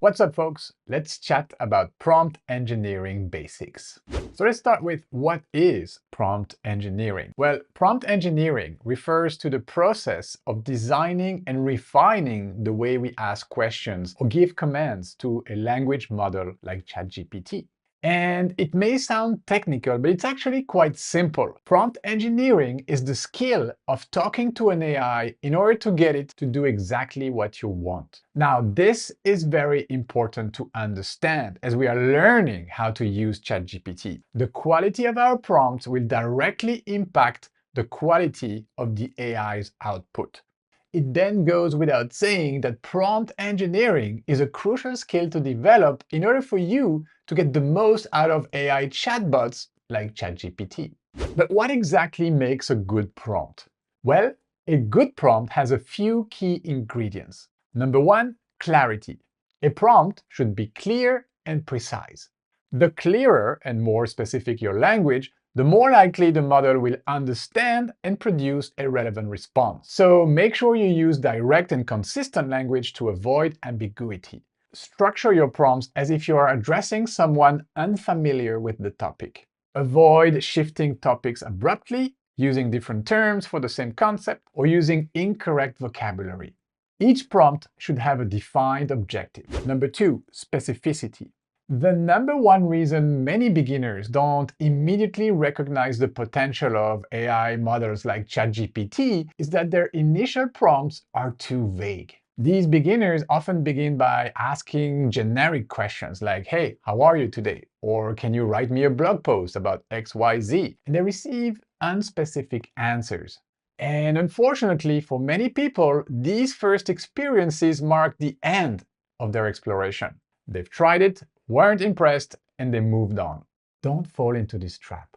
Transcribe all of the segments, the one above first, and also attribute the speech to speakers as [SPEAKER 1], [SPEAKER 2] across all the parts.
[SPEAKER 1] What's up, folks? Let's chat about prompt engineering basics. So let's start with what is prompt engineering? Well, prompt engineering refers to the process of designing and refining the way we ask questions or give commands to a language model like ChatGPT. And it may sound technical, but it's actually quite simple. Prompt engineering is the skill of talking to an AI in order to get it to do exactly what you want. Now, this is very important to understand as we are learning how to use ChatGPT. The quality of our prompts will directly impact the quality of the AI's output. It then goes without saying that prompt engineering is a crucial skill to develop in order for you to get the most out of AI chatbots like ChatGPT. But what exactly makes a good prompt? Well, a good prompt has a few key ingredients. Number one, clarity. A prompt should be clear and precise. The clearer and more specific your language, the more likely the model will understand and produce a relevant response. So make sure you use direct and consistent language to avoid ambiguity. Structure your prompts as if you are addressing someone unfamiliar with the topic. Avoid shifting topics abruptly, using different terms for the same concept, or using incorrect vocabulary. Each prompt should have a defined objective. Number two, specificity. The number one reason many beginners don't immediately recognize the potential of AI models like ChatGPT is that their initial prompts are too vague. These beginners often begin by asking generic questions like, "Hey, how are you today?" or "Can you write me a blog post about XYZ?" And they receive unspecific answers. And unfortunately, for many people, these first experiences mark the end of their exploration. They've tried it, weren't impressed, and they moved on. Don't fall into this trap.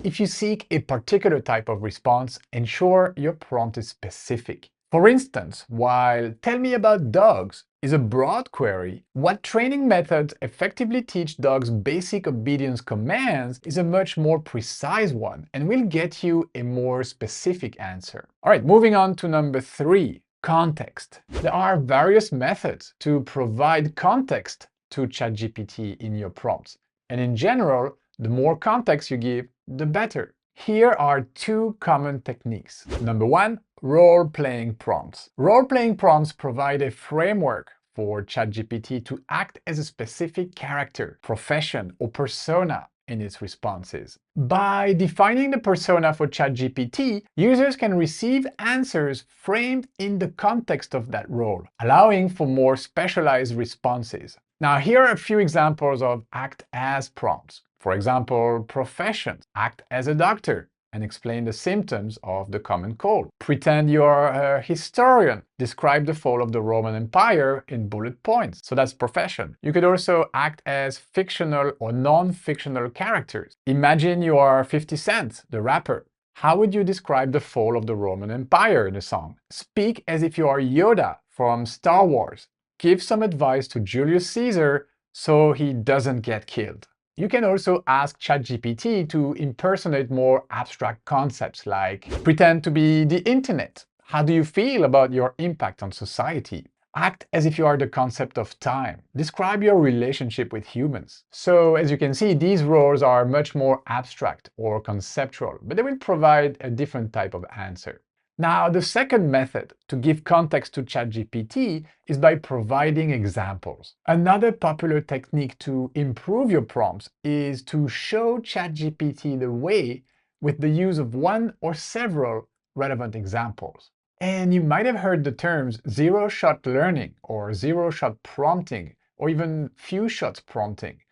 [SPEAKER 1] If you seek a particular type of response, ensure your prompt is specific. For instance, while "tell me about dogs" is a broad query, "what training methods effectively teach dogs basic obedience commands" is a much more precise one and will get you a more specific answer. All right, moving on to number three, context. There are various methods to provide context to ChatGPT in your prompts. And in general, the more context you give, the better. Here are two common techniques. Number one, role-playing prompts. Role-playing prompts provide a framework for ChatGPT to act as a specific character, profession, or persona in its responses. By defining the persona for ChatGPT, users can receive answers framed in the context of that role, allowing for more specialized responses. Now, here are a few examples of act as prompts. For example, professions. Act as a doctor and explain the symptoms of the common cold. Pretend you're a historian. Describe the fall of the Roman Empire in bullet points. So that's profession. You could also act as fictional or non-fictional characters. Imagine you are 50 Cent, the rapper. How would you describe the fall of the Roman Empire in a song? Speak as if you are Yoda from Star Wars. Give some advice to Julius Caesar so he doesn't get killed. You can also ask ChatGPT to impersonate more abstract concepts like pretend to be the internet. How do you feel about your impact on society? Act as if you are the concept of time. Describe your relationship with humans. So as you can see, these roles are much more abstract or conceptual, but they will provide a different type of answer. Now, the second method to give context to ChatGPT is by providing examples. Another popular technique to improve your prompts is to show ChatGPT the way with the use of one or several relevant examples. And you might have heard the terms zero-shot learning or zero-shot prompting or even few-shot prompting.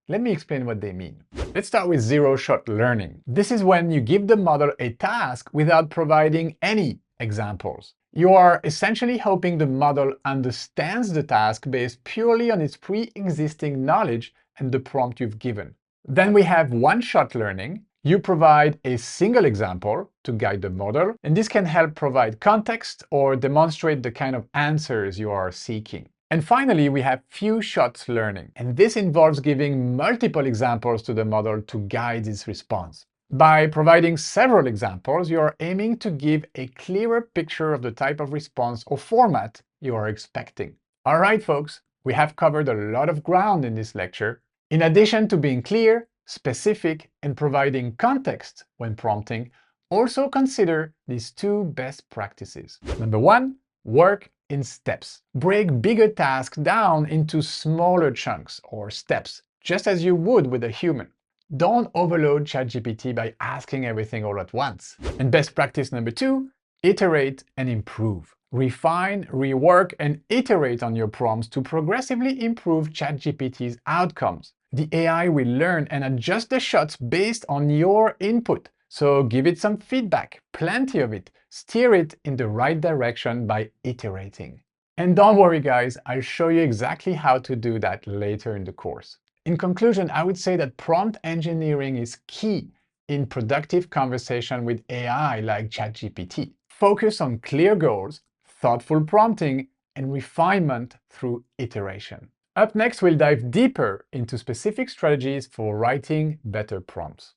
[SPEAKER 1] Let me explain what they mean. Let's start with zero-shot learning. This is when you give the model a task without providing any examples. You are essentially hoping the model understands the task based purely on its pre-existing knowledge and the prompt you've given. Then we have one-shot learning. You provide a single example to guide the model, and this can help provide context or demonstrate the kind of answers you are seeking. And finally, we have few-shot learning, and this involves giving multiple examples to the model to guide its response. By providing several examples, you are aiming to give a clearer picture of the type of response or format you are expecting. All right, folks, We have covered a lot of ground in this lecture. In addition to being clear, specific, and providing context when prompting, also consider these two best practices. Number one, work in steps. Break bigger tasks down into smaller chunks or steps, just as you would with a human. Don't overload ChatGPT by asking everything all at once. And best practice number two, iterate and improve. Refine, rework, and iterate on your prompts to progressively improve ChatGPT's outcomes. The AI will learn and adjust the shots based on your input. So give it some feedback, plenty of it. Steer it in the right direction by iterating. And don't worry guys, I'll show you exactly how to do that later in the course. In conclusion, I would say that prompt engineering is key in productive conversation with AI like ChatGPT. Focus on clear goals, thoughtful prompting, and refinement through iteration. Up next, we'll dive deeper into specific strategies for writing better prompts.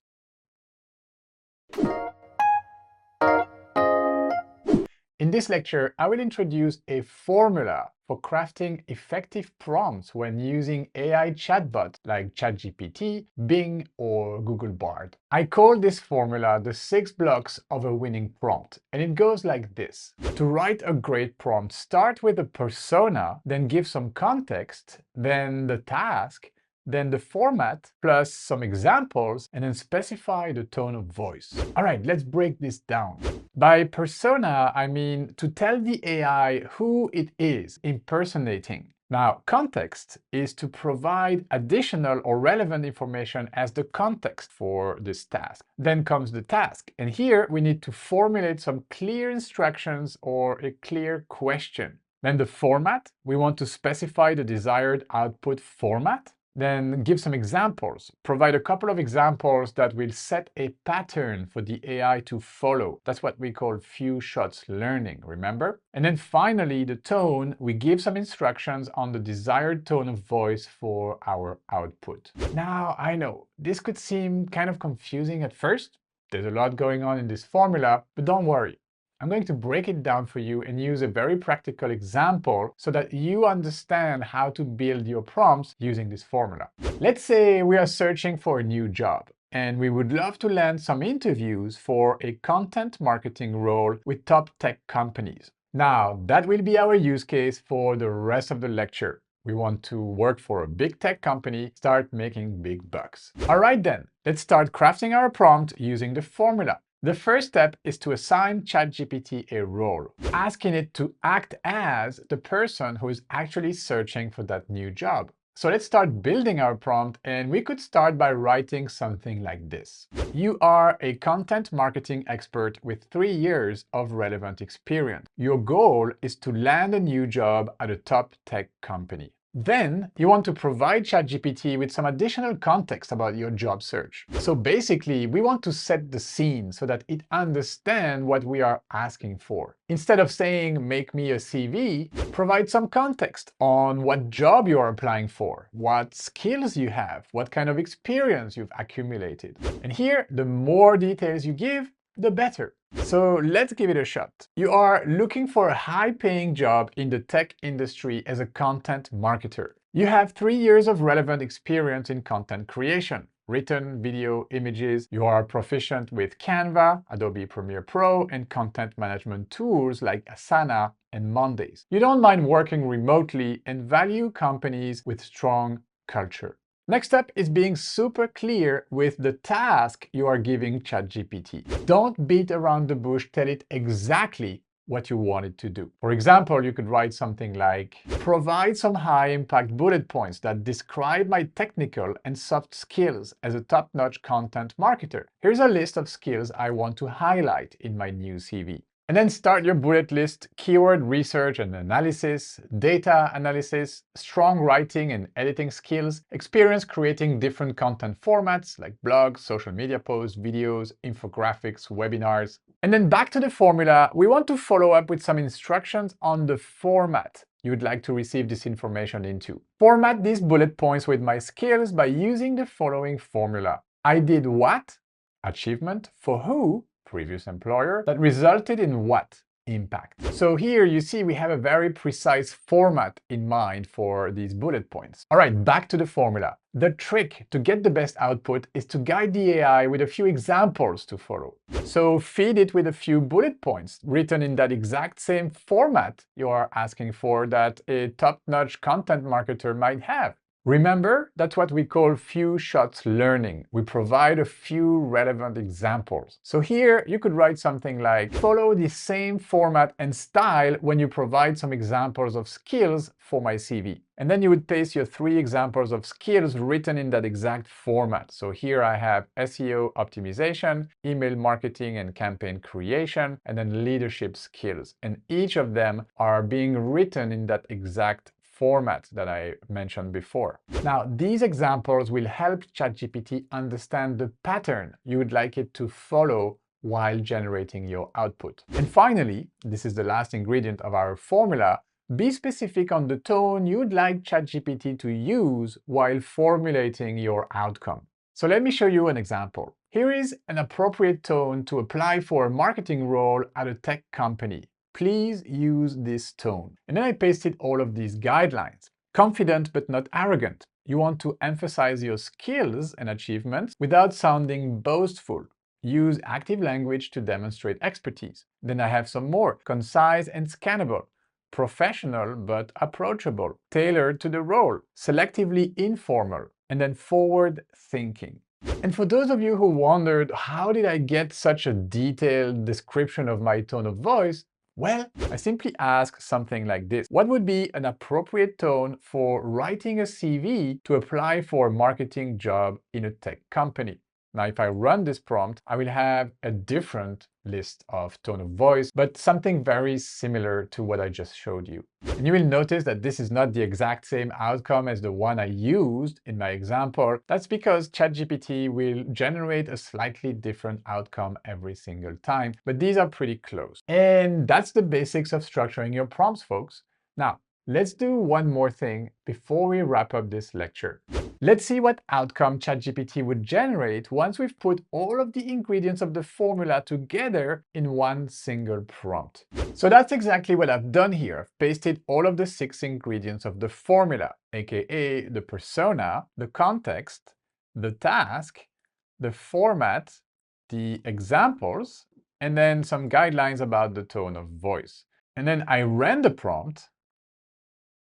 [SPEAKER 1] In this lecture, I will introduce a formula for crafting effective prompts when using AI chatbots like ChatGPT, Bing, or Google Bard. I call this formula the 6 blocks of a winning prompt, and it goes like this. To write a great prompt, start with a persona, then give some context, then the task, then the format, plus some examples, and then specify the tone of voice. All right, let's break this down. By persona, I mean to tell the AI who it is impersonating. Now, context is to provide additional or relevant information as the context for this task. Then comes the task, and here we need to formulate some clear instructions or a clear question. Then the format, we want to specify the desired output format. Then give some examples. Provide a couple of examples that will set a pattern for the AI to follow. That's what we call few shots learning, remember? And then finally, the tone, we give some instructions on the desired tone of voice for our output. Now, I know, this could seem kind of confusing at first. There's a lot going on in this formula, but don't worry. I'm going to break it down for you and use a very practical example so that you understand how to build your prompts using this formula. Let's say we are searching for a new job and we would love to land some interviews for a content marketing role with top tech companies. Now, that will be our use case for the rest of the lecture. We want to work for a big tech company, start making big bucks. All right then, let's start crafting our prompt using the formula. The first step is to assign ChatGPT a role, asking it to act as the person who is actually searching for that new job. So let's start building our prompt, and we could start by writing something like this. You are a content marketing expert with 3 years of relevant experience. Your goal is to land a new job at a top tech company. Then you want to provide ChatGPT with some additional context about your job search. So basically, we want to set the scene so that it understands what we are asking for. Instead of saying, make me a CV, provide some context on what job you are applying for, what skills you have, what kind of experience you've accumulated. And here, the more details you give, the better. So let's give it a shot. You are looking for a high-paying job in the tech industry as a content marketer. You have 3 years of relevant experience in content creation, written, video, images. You are proficient with Canva, Adobe Premiere Pro, and content management tools like Asana and Mondays. You don't mind working remotely and value companies with strong culture. Next up is being super clear with the task you are giving ChatGPT. Don't beat around the bush, tell it exactly what you want it to do. For example, you could write something like, provide some high-impact bullet points that describe my technical and soft skills as a top-notch content marketer. Here's a list of skills I want to highlight in my new CV. And then start your bullet list: keyword research and analysis, data analysis, strong writing and editing skills, experience creating different content formats like blogs, social media posts, videos, infographics, webinars. And then back to the formula, we want to follow up with some instructions on the format you would like to receive this information into. Format these bullet points with my skills by using the following formula. I did what? Achievement. For who? Previous employer. That resulted in what? impact. So here you see we have a very precise format in mind for these bullet points. All right, back to the formula. The trick to get the best output is to guide the AI with a few examples to follow. So feed it with a few bullet points written in that exact same format you are asking for that a top-notch content marketer might have. Remember, that's what we call few shots learning. We provide a few relevant examples. So here you could write something like, follow the same format and style when you provide some examples of skills for my CV. And then you would paste your 3 examples of skills written in that exact format. So here I have SEO optimization, email marketing and campaign creation, and then leadership skills. And each of them are being written in that exact format that I mentioned before. Now, these examples will help ChatGPT understand the pattern you would like it to follow while generating your output. And finally, this is the last ingredient of our formula, be specific on the tone you'd like ChatGPT to use while formulating your outcome. So let me show you an example. Here is an appropriate tone to apply for a marketing role at a tech company. Please use this tone. And then I pasted all of these guidelines. Confident but not arrogant. You want to emphasize your skills and achievements without sounding boastful. Use active language to demonstrate expertise. Then I have some more. Concise and scannable. Professional but approachable. Tailored to the role. Selectively informal. And then forward thinking. And for those of you who wondered, how did I get such a detailed description of my tone of voice? Well, I simply ask something like this. What would be an appropriate tone for writing a CV to apply for a marketing job in a tech company? Now, if I run this prompt, I will have a different list of tone of voice, but something very similar to what I just showed you. And you will notice that this is not the exact same outcome as the one I used in my example. That's because ChatGPT will generate a slightly different outcome every single time, but these are pretty close. And that's the basics of structuring your prompts, folks. Now, let's do one more thing before we wrap up this lecture. Let's see what outcome ChatGPT would generate once we've put all of the ingredients of the formula together in one single prompt. So that's exactly what I've done here. I've pasted all of the 6 ingredients of the formula, aka the persona, the context, the task, the format, the examples, and then some guidelines about the tone of voice. And then I ran the prompt,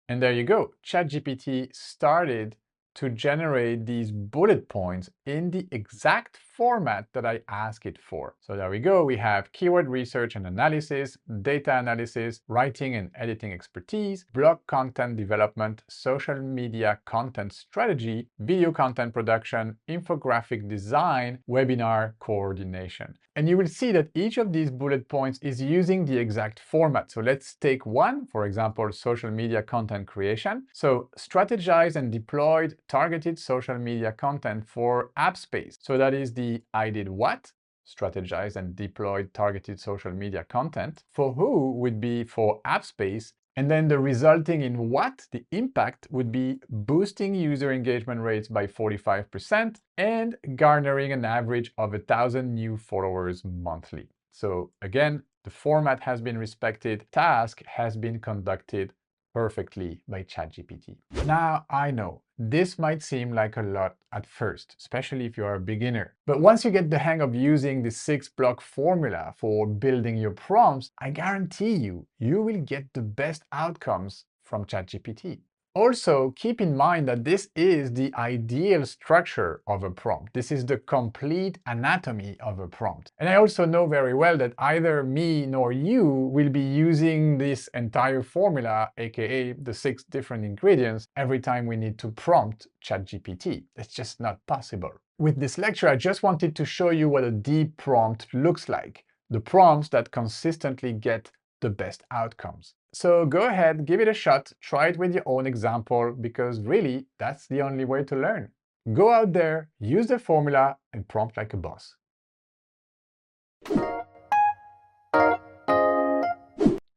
[SPEAKER 1] and there you go. ChatGPT started to generate these bullet points in the exact format that I asked it for. So there we go. We have keyword research and analysis, data analysis, writing and editing expertise, blog content development, social media content strategy, video content production, infographic design, webinar coordination. And you will see that each of these bullet points is using the exact format. So let's take one, for example, social media content creation. So strategize and deployed targeted social media content for AppSpace. So that is the I did what? Strategize and deployed targeted social media content. For who would be for AppSpace. And then the resulting in what, the impact, would be boosting user engagement rates by 45% and garnering an average of 1,000 new followers monthly. So again, the format has been respected, task has been conducted perfectly by ChatGPT. Now, I know this might seem like a lot at first, especially if you're a beginner. But once you get the hang of using the 6-block formula for building your prompts, I guarantee you will get the best outcomes from ChatGPT. Also, keep in mind that this is the ideal structure of a prompt. This is the complete anatomy of a prompt. And I also know very well that either me nor you will be using this entire formula, aka the 6 different ingredients, every time we need to prompt ChatGPT. It's just not possible. With this lecture, I just wanted to show you what a deep prompt looks like. The prompts that consistently get the best outcomes. So go ahead, give it a shot, try it with your own example, because really, that's the only way to learn. Go out there, use the formula, and prompt like a boss.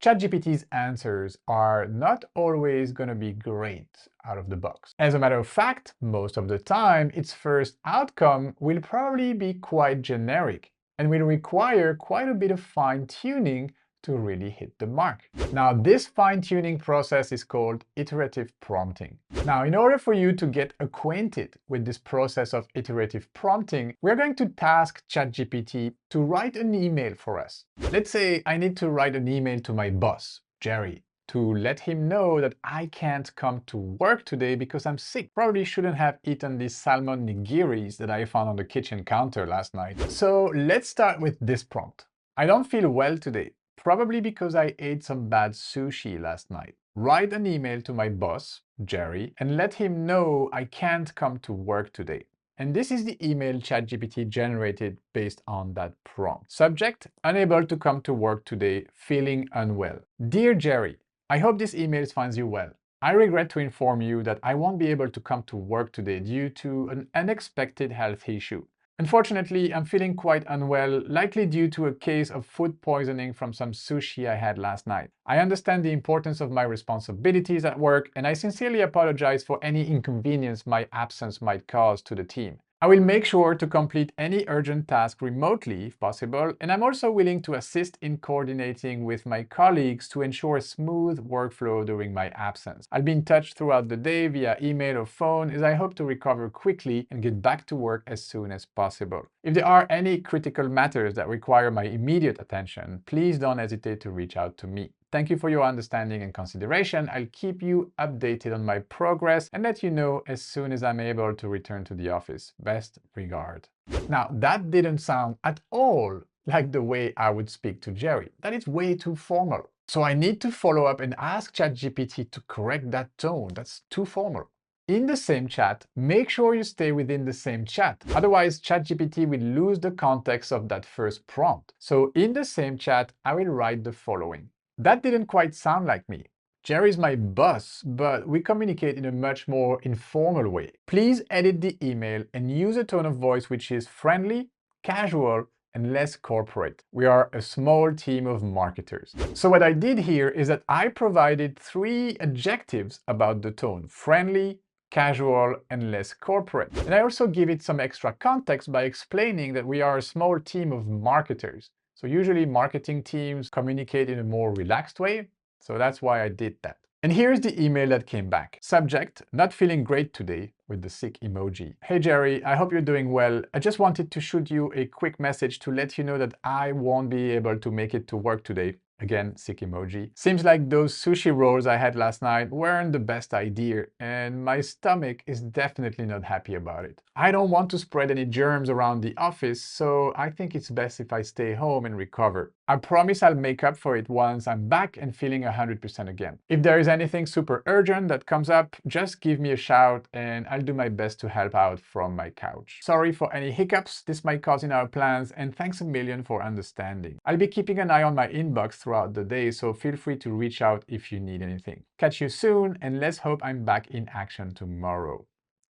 [SPEAKER 1] ChatGPT's answers are not always going to be great out of the box. As a matter of fact, most of the time, its first outcome will probably be quite generic and will require quite a bit of fine-tuning to really hit the mark. Now, this fine-tuning process is called iterative prompting. Now, in order for you to get acquainted with this process of iterative prompting, we're going to task ChatGPT to write an email for us. Let's say I need to write an email to my boss, Jerry, to let him know that I can't come to work today because I'm sick. Probably shouldn't have eaten these salmon nigiris that I found on the kitchen counter last night. So let's start with this prompt. I don't feel well today, probably because I ate some bad sushi last night. Write an email to my boss, Jerry, and let him know I can't come to work today. And this is the email ChatGPT generated based on that prompt. Subject: unable to come to work today, feeling unwell. Dear Jerry, I hope this email finds you well. I regret to inform you that I won't be able to come to work today due to an unexpected health issue. Unfortunately, I'm feeling quite unwell, likely due to a case of food poisoning from some sushi I had last night. I understand the importance of my responsibilities at work, and I sincerely apologize for any inconvenience my absence might cause to the team. I will make sure to complete any urgent task remotely if possible, and I'm also willing to assist in coordinating with my colleagues to ensure a smooth workflow during my absence. I'll be in touch throughout the day via email or phone, as I hope to recover quickly and get back to work as soon as possible. If there are any critical matters that require my immediate attention, please don't hesitate to reach out to me. Thank you for your understanding and consideration. I'll keep you updated on my progress and let you know as soon as I'm able to return to the office. Best regard. Now, that didn't sound at all like the way I would speak to Jerry. That is way too formal. So I need to follow up and ask ChatGPT to correct that tone. That's too formal. In the same chat, make sure you stay within the same chat. Otherwise, ChatGPT will lose the context of that first prompt. So in the same chat, I will write the following. That didn't quite sound like me. Jerry's my boss, but we communicate in a much more informal way. Please edit the email and use a tone of voice which is friendly, casual, and less corporate. We are a small team of marketers. So what I did here is that I provided 3 adjectives about the tone: friendly, casual, and less corporate. And I also give it some extra context by explaining that we are a small team of marketers. So usually marketing teams communicate in a more relaxed way, so that's why I did that. And here's the email that came back. Subject: not feeling great today, with the sick emoji. Hey Jerry, I hope you're doing well. I just wanted to shoot you a quick message to let you know that I won't be able to make it to work today. Again, sick emoji. Seems like those sushi rolls I had last night weren't the best idea, and my stomach is definitely not happy about it. I don't want to spread any germs around the office, so I think it's best if I stay home and recover. I promise I'll make up for it once I'm back and feeling 100% again. If there is anything super urgent that comes up, just give me a shout and I'll do my best to help out from my couch. Sorry for any hiccups this might cause in our plans, and thanks a million for understanding. I'll be keeping an eye on my inbox throughout the day, so feel free to reach out if you need anything. Catch you soon, and let's hope I'm back in action tomorrow.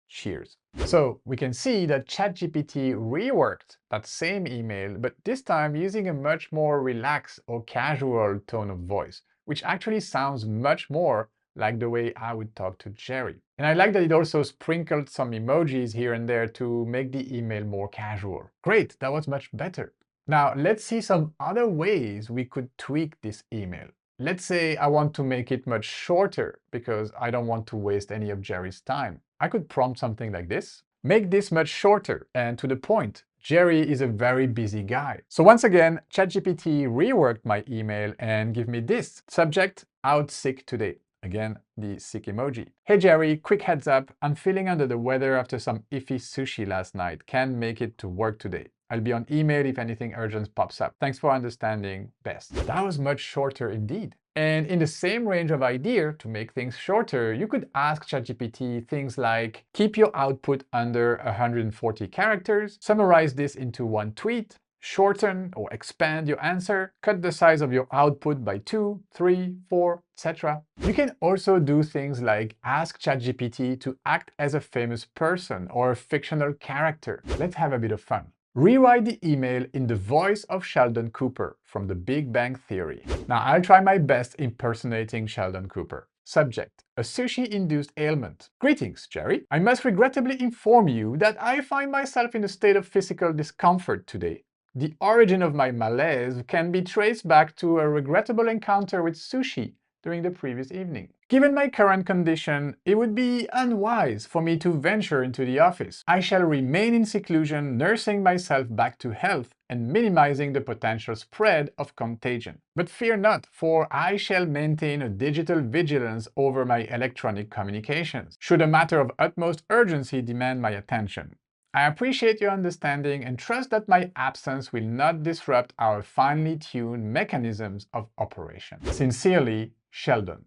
[SPEAKER 1] Cheers. So we can see that ChatGPT reworked that same email, but this time using a much more relaxed or casual tone of voice, which actually sounds much more like the way I would talk to Jerry. And I like that it also sprinkled some emojis here and there to make the email more casual. Great, that was much better. Now let's see some other ways we could tweak this email. Let's say I want to make it much shorter because I don't want to waste any of Jerry's time. I could prompt something like this. Make this much shorter and to the point. Jerry is a very busy guy. So once again, ChatGPT reworked my email and give me this. Subject: out sick today. Again, the sick emoji. Hey Jerry, quick heads up. I'm feeling under the weather after some iffy sushi last night. Can't make it to work today. I'll be on email if anything urgent pops up. Thanks for understanding. Best. That was much shorter indeed. And in the same range of idea, to make things shorter, you could ask ChatGPT things like, keep your output under 140 characters, summarize this into one tweet, shorten or expand your answer, cut the size of your output by 2, 3, 4, etc. You can also do things like ask ChatGPT to act as a famous person or a fictional character. Let's have a bit of fun. Rewrite the email in the voice of Sheldon Cooper from The Big Bang Theory. Now I'll try my best impersonating Sheldon Cooper. Subject: a sushi-induced ailment. Greetings, Jerry. I must regrettably inform you that I find myself in a state of physical discomfort today. The origin of my malaise can be traced back to a regrettable encounter with sushi during the previous evening. Given my current condition, it would be unwise for me to venture into the office. I shall remain in seclusion, nursing myself back to health and minimizing the potential spread of contagion. But fear not, for I shall maintain a digital vigilance over my electronic communications, should a matter of utmost urgency demand my attention. I appreciate your understanding and trust that my absence will not disrupt our finely tuned mechanisms of operation. Sincerely, Sheldon.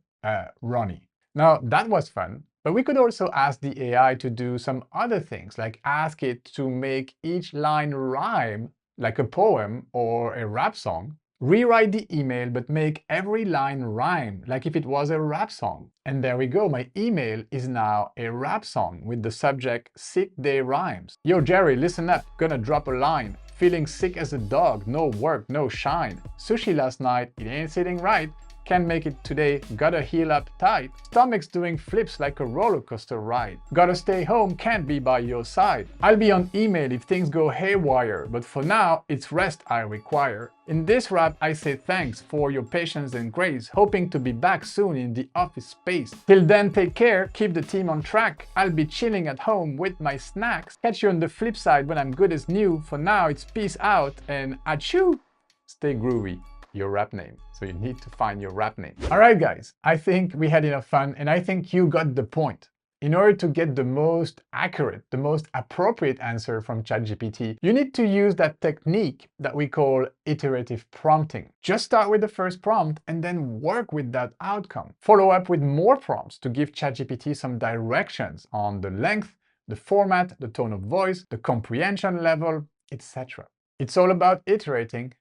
[SPEAKER 1] Ronnie. Now, that was fun, but we could also ask the AI to do some other things, like ask it to make each line rhyme, like a poem or a rap song. Rewrite the email, but make every line rhyme, like if it was a rap song. And there we go, my email is now a rap song with the subject Sick Day Rhymes. Yo Jerry, listen up, gonna drop a line. Feeling sick as a dog, no work, no shine. Sushi last night, it ain't sitting right. Can't make it today, gotta heal up tight. Stomach's doing flips like a roller coaster ride. Gotta stay home, can't be by your side. I'll be on email if things go haywire, but for now, it's rest I require. In this rap, I say thanks for your patience and grace, hoping to be back soon in the office space. Till then, take care, keep the team on track. I'll be chilling at home with my snacks. Catch you on the flip side when I'm good as new. For now, it's peace out and achoo! Stay groovy. Your rap name. So you need to find your rap name. All right, guys, I think we had enough fun and I think you got the point. In order to get the most accurate, the most appropriate answer from ChatGPT, you need to use that technique that we call iterative prompting. Just start with the first prompt and then work with that outcome. Follow up with more prompts to give ChatGPT some directions on the length, the format, the tone of voice, the comprehension level, etc. It's all about iterating.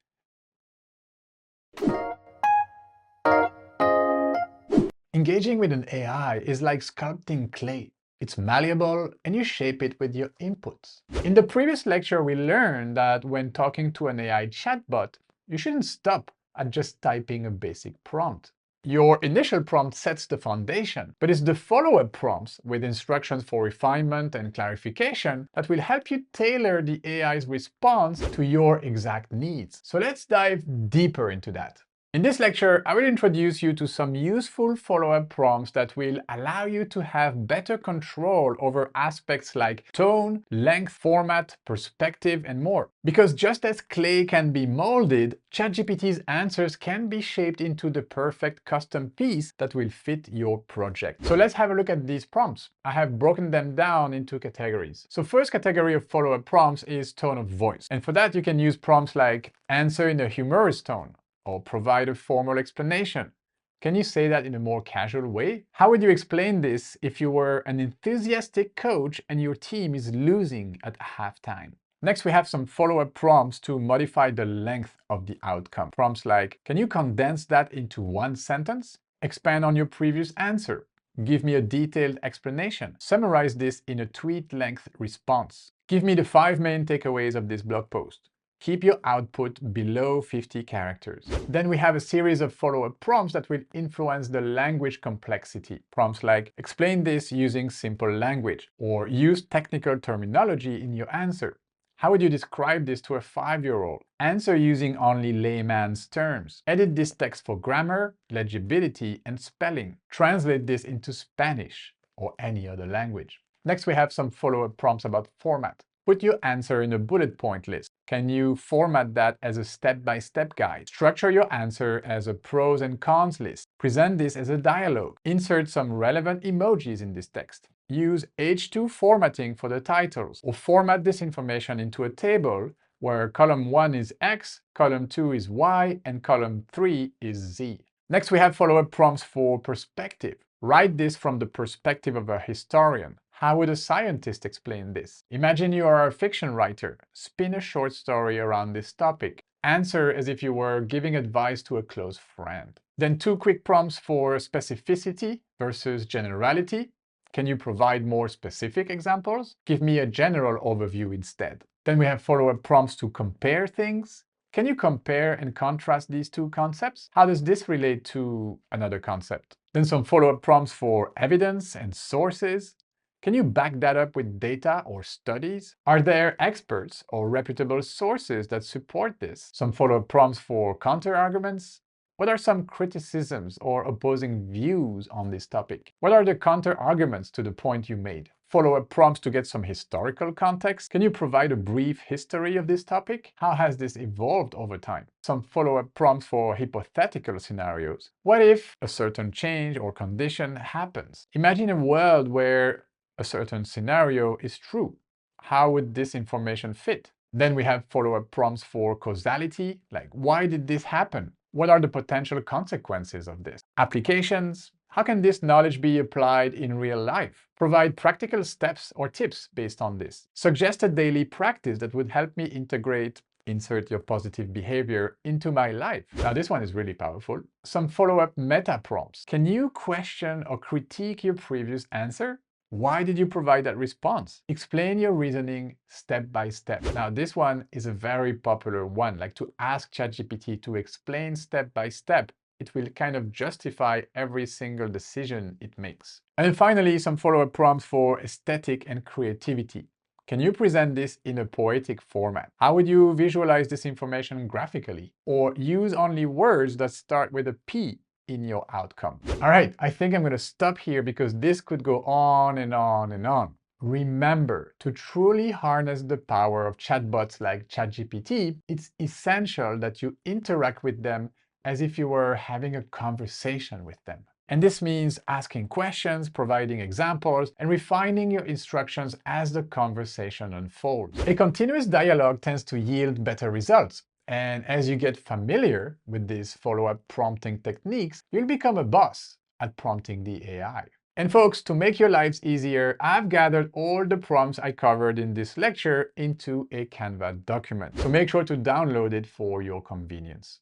[SPEAKER 1] Engaging with an AI is like sculpting clay. It's malleable and you shape it with your inputs. In the previous lecture, we learned that when talking to an AI chatbot, you shouldn't stop at just typing a basic prompt. Your initial prompt sets the foundation, but it's the follow-up prompts with instructions for refinement and clarification that will help you tailor the AI's response to your exact needs. So let's dive deeper into that. In this lecture, I will introduce you to some useful follow-up prompts that will allow you to have better control over aspects like tone, length, format, perspective, and more. Because just as clay can be molded, ChatGPT's answers can be shaped into the perfect custom piece that will fit your project. So let's have a look at these prompts. I have broken them down into categories. So first category of follow-up prompts is tone of voice. And for that, you can use prompts like answer in a humorous tone, or provide a formal explanation. Can you say that in a more casual way? How would you explain this if you were an enthusiastic coach and your team is losing at halftime? Next, we have some follow-up prompts to modify the length of the outcome. Prompts like, can you condense that into one sentence? Expand on your previous answer. Give me a detailed explanation. Summarize this in a tweet-length response. Give me the 5 main takeaways of this blog post. Keep your output below 50 characters. Then we have a series of follow-up prompts that will influence the language complexity. Prompts like, explain this using simple language, or use technical terminology in your answer. How would you describe this to a 5-year-old? Answer using only layman's terms. Edit this text for grammar, legibility, and spelling. Translate this into Spanish or any other language. Next, we have some follow-up prompts about format. Put your answer in a bullet point list. Can you format that as a step-by-step guide? Structure your answer as a pros and cons list. Present this as a dialogue. Insert some relevant emojis in this text. Use H2 formatting for the titles, or format this information into a table where column 1 is X, column 2 is Y, and column 3 is Z. Next, we have follow-up prompts for perspective. Write this from the perspective of a historian. How would a scientist explain this? Imagine you are a fiction writer. Spin a short story around this topic. Answer as if you were giving advice to a close friend. Then 2 quick prompts for specificity versus generality. Can you provide more specific examples? Give me a general overview instead. Then we have follow-up prompts to compare things. Can you compare and contrast these 2 concepts? How does this relate to another concept? Then some follow-up prompts for evidence and sources. Can you back that up with data or studies? Are there experts or reputable sources that support this? Some follow-up prompts for counter-arguments? What are some criticisms or opposing views on this topic? What are the counter-arguments to the point you made? Follow-up prompts to get some historical context? Can you provide a brief history of this topic? How has this evolved over time? Some follow-up prompts for hypothetical scenarios. What if a certain change or condition happens? Imagine a world where a certain scenario is true. How would this information fit? Then we have follow-up prompts for causality, like why did this happen? What are the potential consequences of this? Applications. How can this knowledge be applied in real life? Provide practical steps or tips based on this. Suggest a daily practice that would help me integrate insert your positive behavior into my life. Now this one is really powerful. Some follow-up meta prompts. Can you question or critique your previous answer? Why did you provide that response? Explain your reasoning step by step. Now, this one is a very popular one, like to ask ChatGPT to explain step by step. It will kind of justify every single decision it makes. And then finally, some follow-up prompts for aesthetic and creativity. Can you present this in a poetic format? How would you visualize this information graphically? Or use only words that start with a P in your outcome. All right, I think I'm going to stop here because this could go on and on and on. Remember, to truly harness the power of chatbots like ChatGPT, it's essential that you interact with them as if you were having a conversation with them. And this means asking questions, providing examples, and refining your instructions as the conversation unfolds. A continuous dialogue tends to yield better results. And as you get familiar with these follow-up prompting techniques, you'll become a boss at prompting the AI. And folks, to make your lives easier, I've gathered all the prompts I covered in this lecture into a Canva document. So make sure to download it for your convenience.